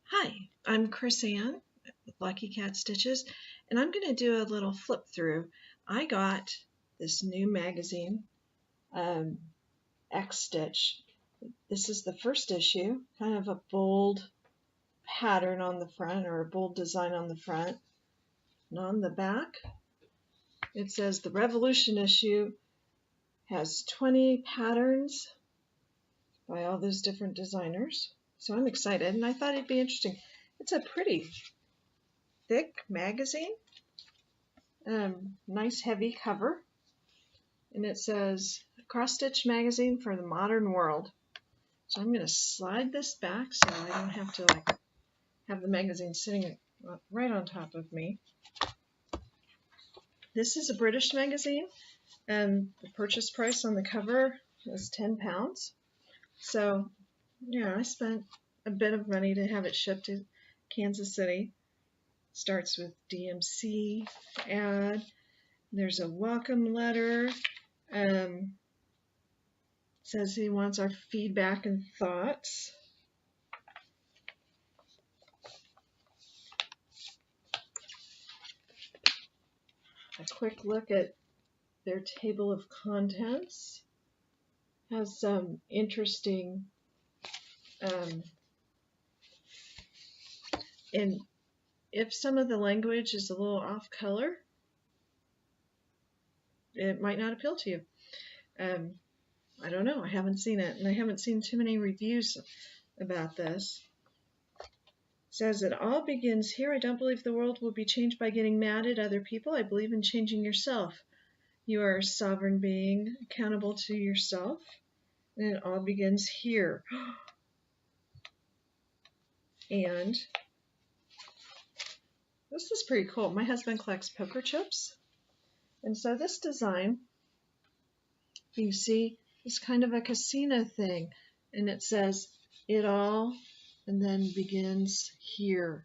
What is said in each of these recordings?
Hi, I'm Chris Ann with Lucky Cat Stitches, and I'm going to do a little flip through. I got this new magazine, XStitch. This is the first issue, kind of a bold pattern on the front, or a bold design on the front. And on the back, it says the Revolution issue has 20 patterns by all those different designers. So I'm excited, and I thought it'd be interesting. It's a pretty thick magazine, nice heavy cover, and it says Cross Stitch Magazine for the Modern World. So I'm going to slide this back so I don't have to have the magazine sitting right on top of me. This is a British magazine, and the purchase price on the cover is £10. So yeah, I spent a bit of money to have it shipped to Kansas City. Starts with DMC ad. There's a welcome letter. Says he wants our feedback and thoughts. A quick look at their table of contents. Has some interesting and if some of the language is a little off color, it might not appeal to you. I don't know. I haven't seen it, and I haven't seen too many reviews about this. It says it all begins here. I don't believe the world will be changed by getting mad at other people. I believe in changing yourself. You are a sovereign being, accountable to yourself, and it all begins here. And this is pretty cool. My husband collects poker chips, and so this design, you see, is kind of a casino thing, and it says it all and then begins here.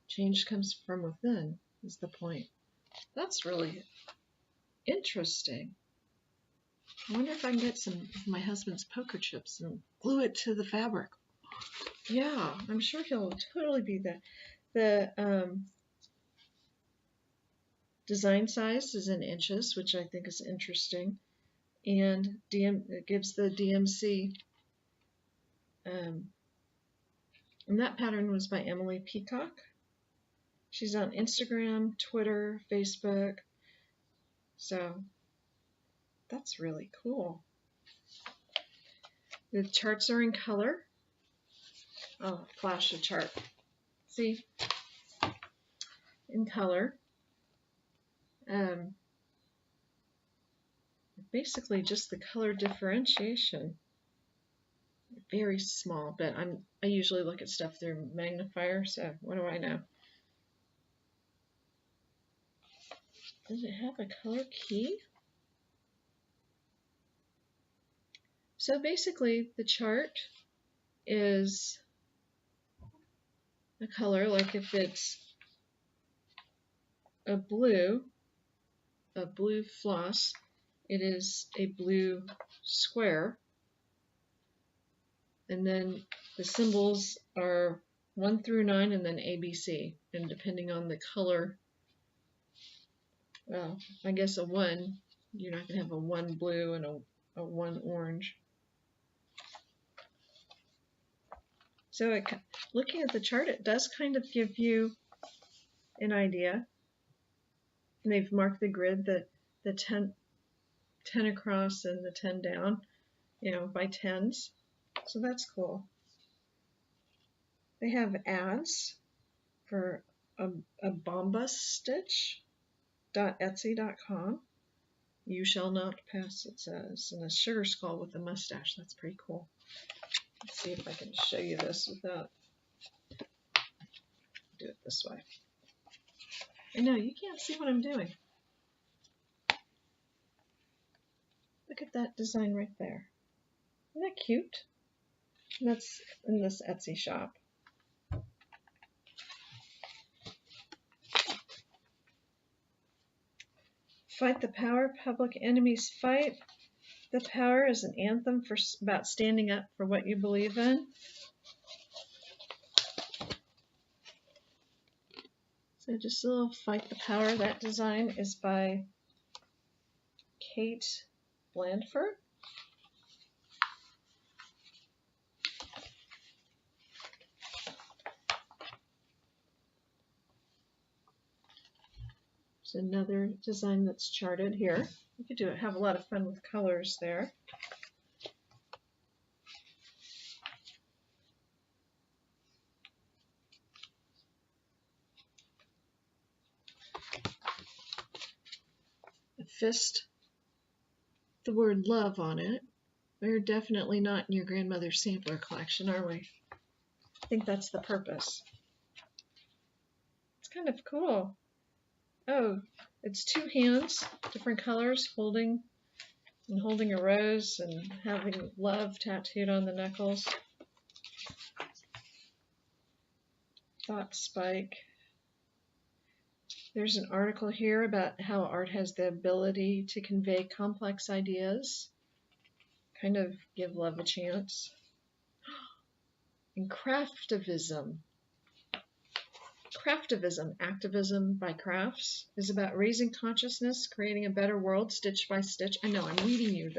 Change comes from within is the point. That's really interesting. I wonder if I can get some of my husband's poker chips and glue it to the fabric. Yeah, I'm sure he'll totally be that. The design size is in inches, which I think is interesting, and it gives the DMC. And that pattern was by Emily Peacock. She's on Instagram, Twitter, Facebook. So that's really cool. The charts are in color. I'll flash a chart. See? In color. Basically just the color differentiation. Very small, but I usually look at stuff through magnifier, so what do I know? Does it have a color key? So basically the chart is a color, like if it's a blue floss, it is a blue square, and then the symbols are 1 through 9 and then ABC, and depending on the color, well, I guess a 1, you're not going to have a 1 blue and a 1 orange. So looking at the chart, it does kind of give you an idea. And they've marked the grid, the 10 across and the 10 down, by tens. So that's cool. They have ads for a bombastitch.etsy.com. You shall not pass, it says, and a sugar skull with a mustache. That's pretty cool. Let's see if I can show you this without. Do it this way. I know you can't see what I'm doing. Look at that design right there. Isn't that cute? And that's in this Etsy shop. Fight the power, public enemies fight. The Power is an anthem about standing up for what you believe in. So just a little Fight the Power. That design is by Kate Blandford. There's another design that's charted here. You could have a lot of fun with colors there. A fist, the word love on it. We're definitely not in your grandmother's sampler collection, are we? I think that's the purpose. It's kind of cool. Oh, it's two hands, different colors, holding a rose and having love tattooed on the knuckles. Thought spike. There's an article here about how art has the ability to convey complex ideas, kind of give love a chance. And craftivism. Craftivism, activism by crafts, is about raising consciousness, creating a better world, stitch by stitch. I know, I'm reading you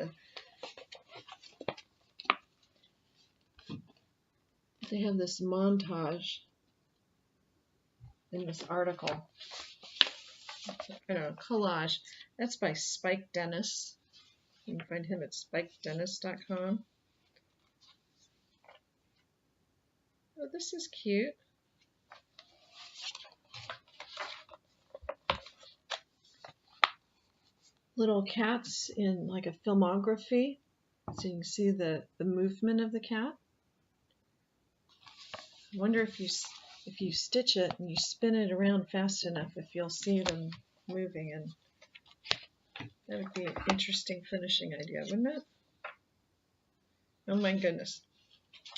they have this montage in this article. I don't know, collage. That's by Spike Dennis. You can find him at spikedennis.com. Oh, this is cute. Little cats in like a filmography, so you can see the movement of the cat. I wonder if you stitch it and you spin it around fast enough, if you'll see them moving, and that would be an interesting finishing idea, wouldn't it? Oh my goodness.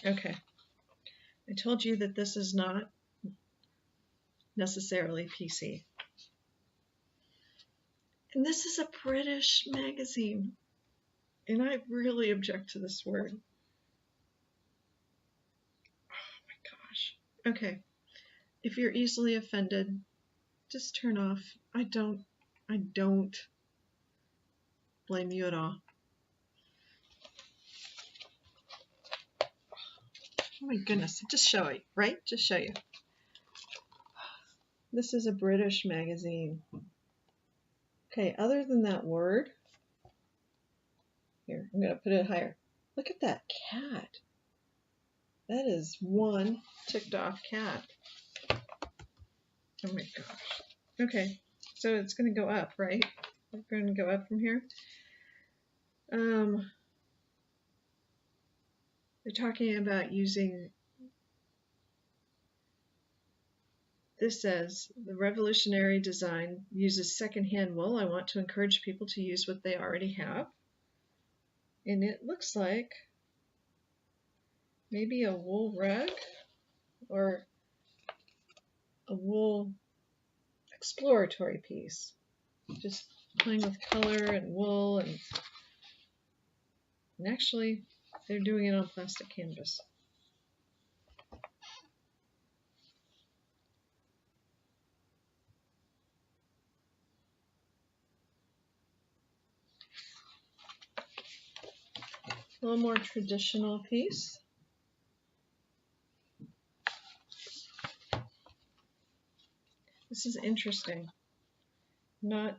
Okay. I told you that this is not necessarily PC. And this is a British magazine, and I really object to this word. Oh my gosh. Okay. If you're easily offended, just turn off. I don't blame you at all. Oh my goodness, just show you, right? Just show you. This is a British magazine. Okay, other than that word, here, I'm going to put it higher. Look at that cat. That is one ticked off cat. Oh my gosh. Okay, so it's going to go up, right? We're going to go up from here. They're talking about using, this says, the revolutionary design uses secondhand wool. I want to encourage people to use what they already have. And it looks like maybe a wool rug or a wool exploratory piece. Just playing with color and wool, and actually they're doing it on plastic canvas. A little more traditional piece. This is interesting. Not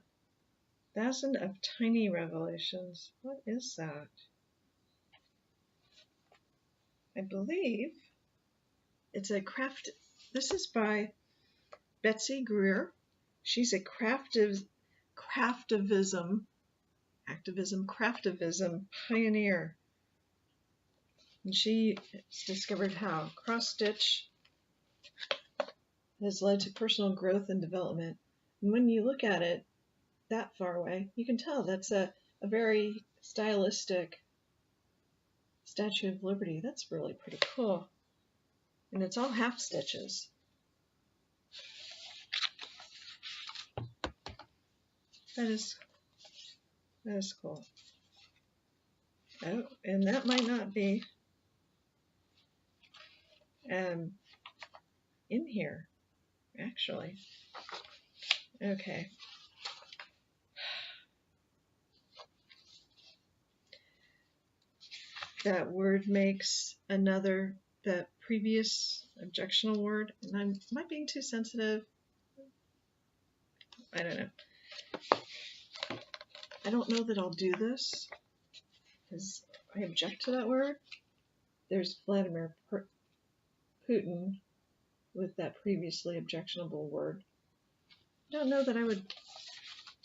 1,000 of tiny revelations. What is that? I believe it's a craft. This is by Betsy Greer. She's a craftivism pioneer. And she discovered how cross-stitch has led to personal growth and development. And when you look at it that far away, you can tell that's a very stylistic Statue of Liberty. That's really pretty cool. And it's all half stitches. That is cool. Oh, and that might not be in here. actually. Okay. That word makes another, that previous objectionable word, and am I being too sensitive? I don't know. I don't know that I'll do this because I object to that word. There's Vladimir Putin with that previously objectionable word. I don't know that I would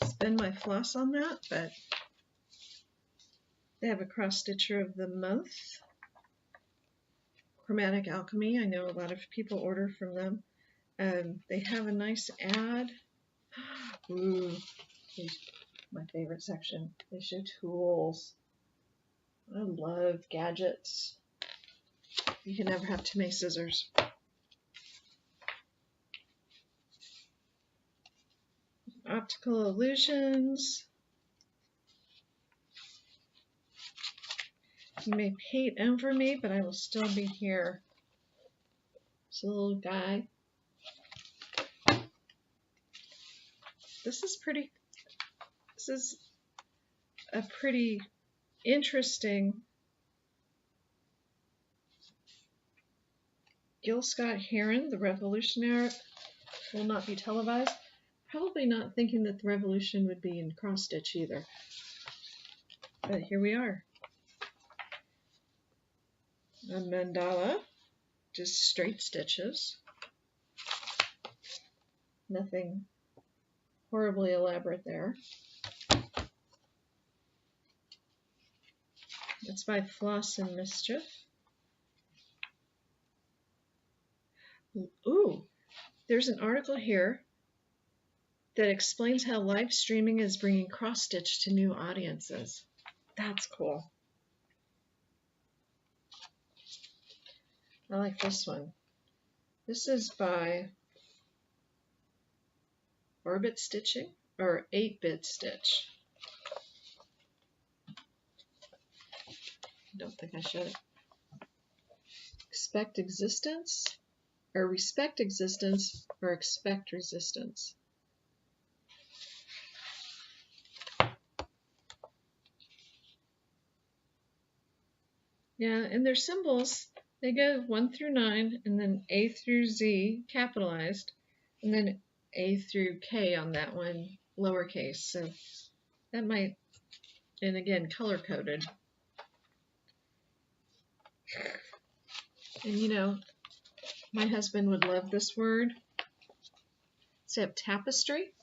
spend my floss on that, but they have a cross-stitcher of the month. Chromatic Alchemy, I know a lot of people order from them. They have a nice ad. Ooh, here's my favorite section. They show tools. I love gadgets. You can never have too many scissors. Optical illusions. You may paint over me, but I will still be here. It's a little guy. This is pretty. This is a pretty interesting Gil Scott Heron, the Revolutionary, will not be televised. Probably not thinking that the Revolution would be in cross stitch either. But here we are. A mandala, just straight stitches. Nothing horribly elaborate there. It's by Floss and Mischief. Ooh, there's an article here that explains how live streaming is bringing cross stitch to new audiences. That's cool. I like this one. This is by Orbit Stitching, or 8-Bit Stitch. I don't think I showed it. Expect existence, or respect existence, or expect resistance. Yeah, and their symbols, they go 1 through 9, and then A through Z capitalized, and then A through K on that one lowercase. So that might, and again, color coded. And you know, my husband would love this word. Instead of tapestry,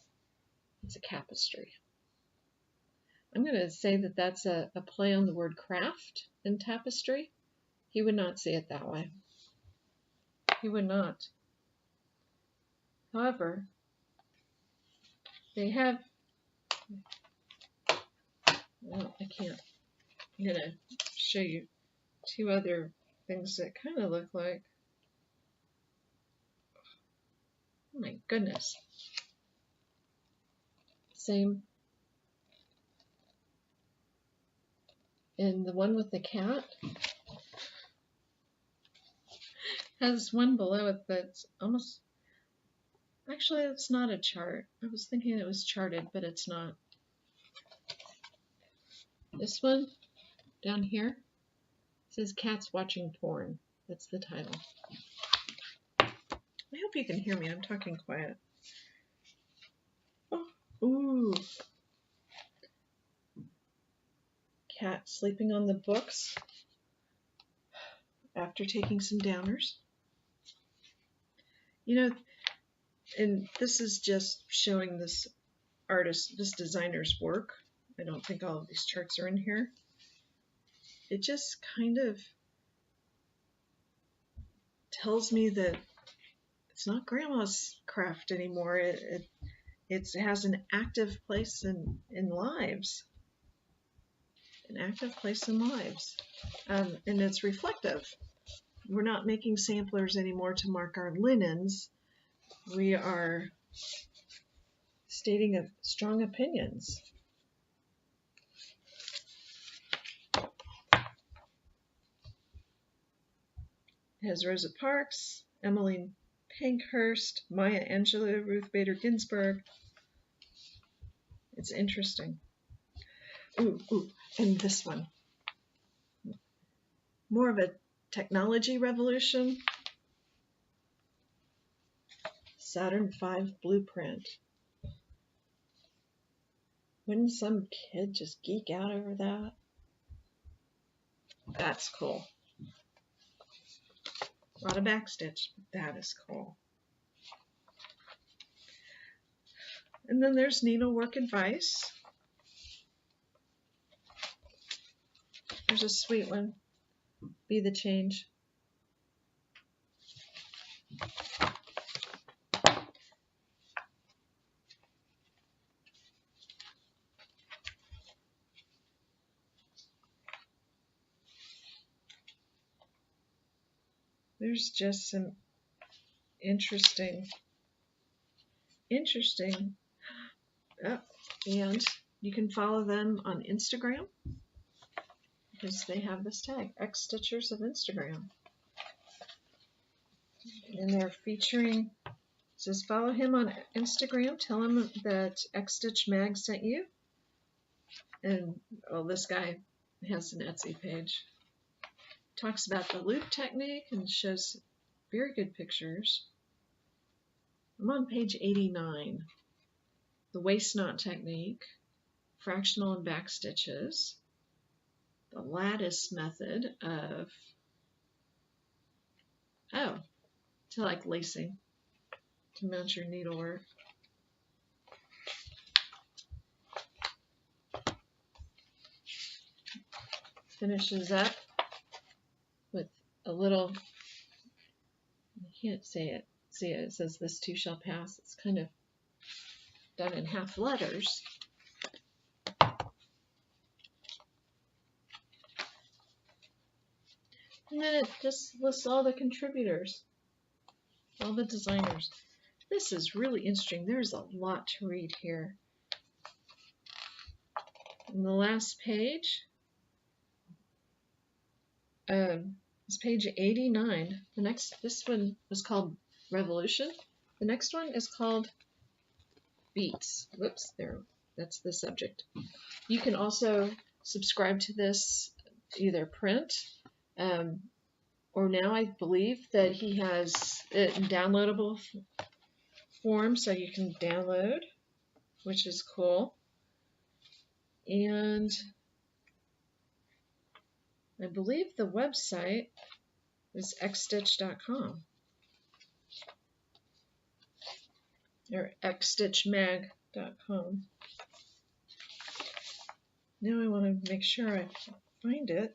it's a capestry. I'm going to say that that's a play on the word craft in tapestry. He would not see it that way. He would not. However, they have, well, I can't. I'm going to show you two other things that kind of look like, oh my goodness, same. And the one with the cat has one below it that's almost, actually it's not a chart. I was thinking it was charted, but it's not. This one down here says Cats Watching Porn. That's the title. I hope you can hear me. I'm talking quiet. Oh, ooh. Cat sleeping on the books after taking some downers. You know, and this is just showing this artist, this designer's work. I don't think all of these charts are in here. It just kind of tells me that it's not grandma's craft anymore. It has an active place in lives. An active place in lives. And it's reflective. We're not making samplers anymore to mark our linens. We are stating strong opinions. It has Rosa Parks, Emmeline Hank Hurst, Maya Angelou, Ruth Bader Ginsburg. It's interesting. Ooh, and this one. More of a technology revolution. Saturn V blueprint. Wouldn't some kid just geek out over that? That's cool. A lot of backstitch, but that is cool. And then there's needlework advice. There's a sweet one. Be the change. There's just some interesting. Oh, and you can follow them on Instagram because they have this tag, XStitchers of Instagram. And they're featuring, it says follow him on Instagram, tell him that XStitch Mag sent you. And this guy has an Etsy page. Talks about the loop technique and shows very good pictures. I'm on page 89. The waist knot technique, fractional and back stitches, the lattice method of, to like lacing, to mount your needlework. Finishes up with a little, I can't say it. See it says this too shall pass. It's kind of done in half letters. And then it just lists all the contributors, all the designers. This is really interesting. There's a lot to read here. And the last page is page 89. This one was called Revolution. The next one is called Beats. Whoops, there. That's the subject. You can also subscribe to this either print, or now I believe that he has it in downloadable form, so you can download, which is cool. And I believe the website is xstitch.com or xstitchmag.com. Now I want to make sure I find it.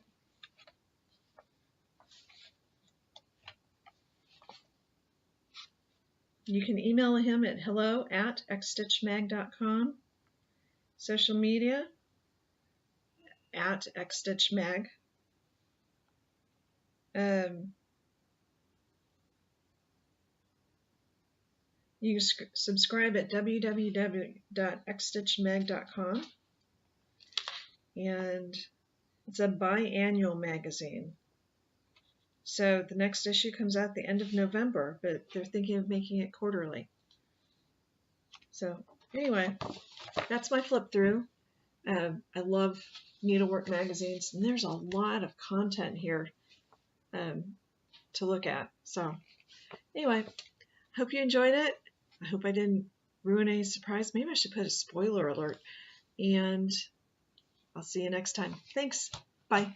You can email him at hello@xstitchmag.com. Social media @xstitchmag. You can subscribe at www.xstitchmag.com. And it's a biannual magazine. So the next issue comes out at the end of November, but they're thinking of making it quarterly. So anyway, that's my flip through. I love needlework magazines, and there's a lot of content here to look at. So anyway, hope you enjoyed it. I hope I didn't ruin any surprise. Maybe I should put a spoiler alert. And I'll see you next time. Thanks. Bye.